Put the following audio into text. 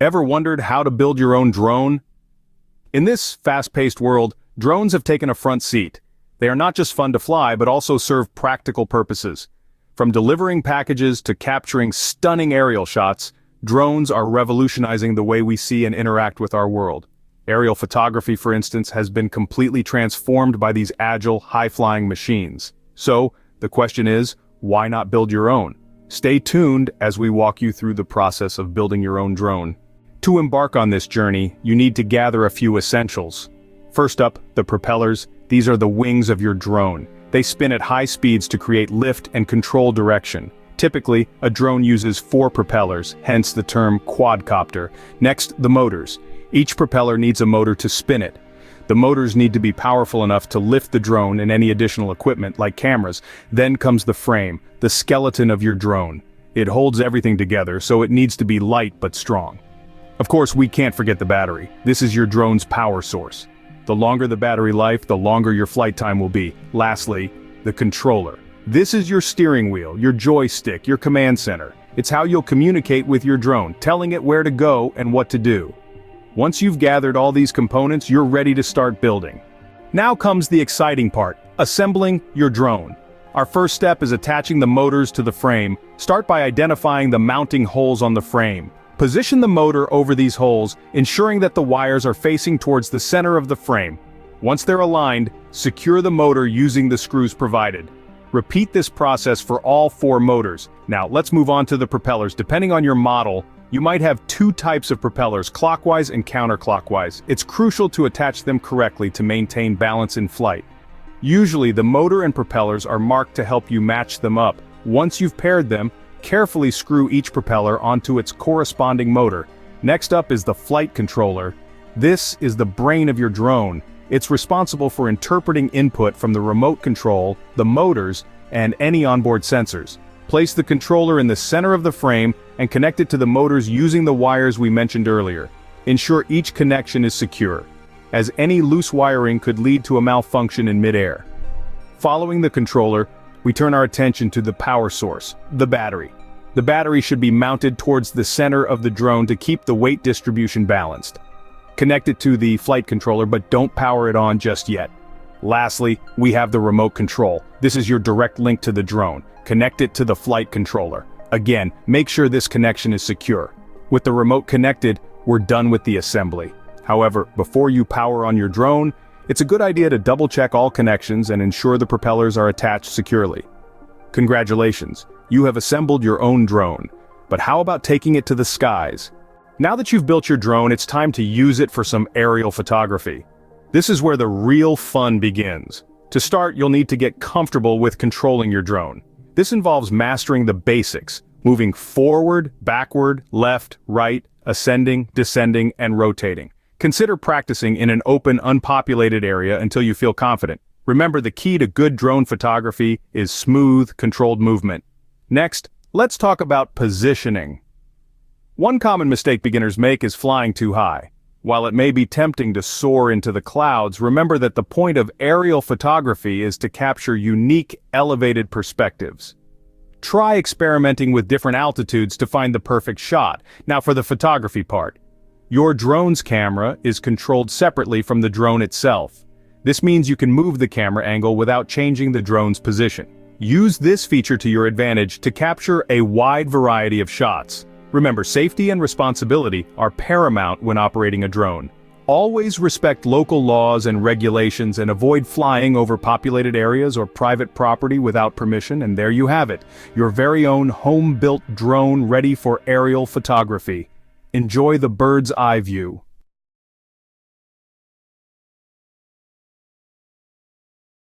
Ever wondered how to build your own drone? In this fast-paced world, drones have taken a front seat. They are not just fun to fly, but also serve practical purposes. From delivering packages to capturing stunning aerial shots, drones are revolutionizing the way we see and interact with our world. Aerial photography, for instance, has been completely transformed by these agile, high-flying machines. So, the question is, why not build your own? Stay tuned as we walk you through the process of building your own drone. To embark on this journey, you need to gather a few essentials. First up, the propellers. These are the wings of your drone. They spin at high speeds to create lift and control direction. Typically, a drone uses 4 propellers, hence the term quadcopter. Next, the motors. Each propeller needs a motor to spin it. The motors need to be powerful enough to lift the drone and any additional equipment, like cameras. Then comes the frame, the skeleton of your drone. It holds everything together, so it needs to be light but strong. Of course, we can't forget the battery. This is your drone's power source. The longer the battery life, the longer your flight time will be. Lastly, the controller. This is your steering wheel, your joystick, your command center. It's how you'll communicate with your drone, telling it where to go and what to do. Once you've gathered all these components, you're ready to start building. Now comes the exciting part, assembling your drone. Our first step is attaching the motors to the frame. Start by identifying the mounting holes on the frame. Position the motor over these holes, ensuring that the wires are facing towards the center of the frame. Once they're aligned, secure the motor using the screws provided. Repeat this process for all 4 motors. Now, let's move on to the propellers. Depending on your model, you might have 2 types of propellers, clockwise and counterclockwise. It's crucial to attach them correctly to maintain balance in flight. Usually, the motor and propellers are marked to help you match them up. Once you've paired them, carefully screw each propeller onto its corresponding motor. Next up is the flight controller. This is the brain of your drone. It's responsible for interpreting input from the remote control, the motors, and any onboard sensors. Place the controller in the center of the frame and connect it to the motors using the wires we mentioned earlier. Ensure each connection is secure, as any loose wiring could lead to a malfunction in midair. Following the controller, we turn our attention to the power source, the battery. The battery should be mounted towards the center of the drone to keep the weight distribution balanced. Connect it to the flight controller, but don't power it on just yet. Lastly, we have the remote control. This is your direct link to the drone. Connect it to the flight controller. Again, make sure this connection is secure. With the remote connected, we're done with the assembly. However, before you power on your drone, it's a good idea to double-check all connections and ensure the propellers are attached securely. Congratulations, you have assembled your own drone. But how about taking it to the skies? Now that you've built your drone, it's time to use it for some aerial photography. This is where the real fun begins. To start, you'll need to get comfortable with controlling your drone. This involves mastering the basics, moving forward, backward, left, right, ascending, descending, and rotating. Consider practicing in an open, unpopulated area until you feel confident. Remember, the key to good drone photography is smooth, controlled movement. Next, let's talk about positioning. One common mistake beginners make is flying too high. While it may be tempting to soar into the clouds, remember that the point of aerial photography is to capture unique, elevated perspectives. Try experimenting with different altitudes to find the perfect shot. Now for the photography part. Your drone's camera is controlled separately from the drone itself. This means you can move the camera angle without changing the drone's position. Use this feature to your advantage to capture a wide variety of shots. Remember, safety and responsibility are paramount when operating a drone. Always respect local laws and regulations and avoid flying over populated areas or private property without permission, and there you have it, your very own home-built drone ready for aerial photography. Enjoy the bird's eye view.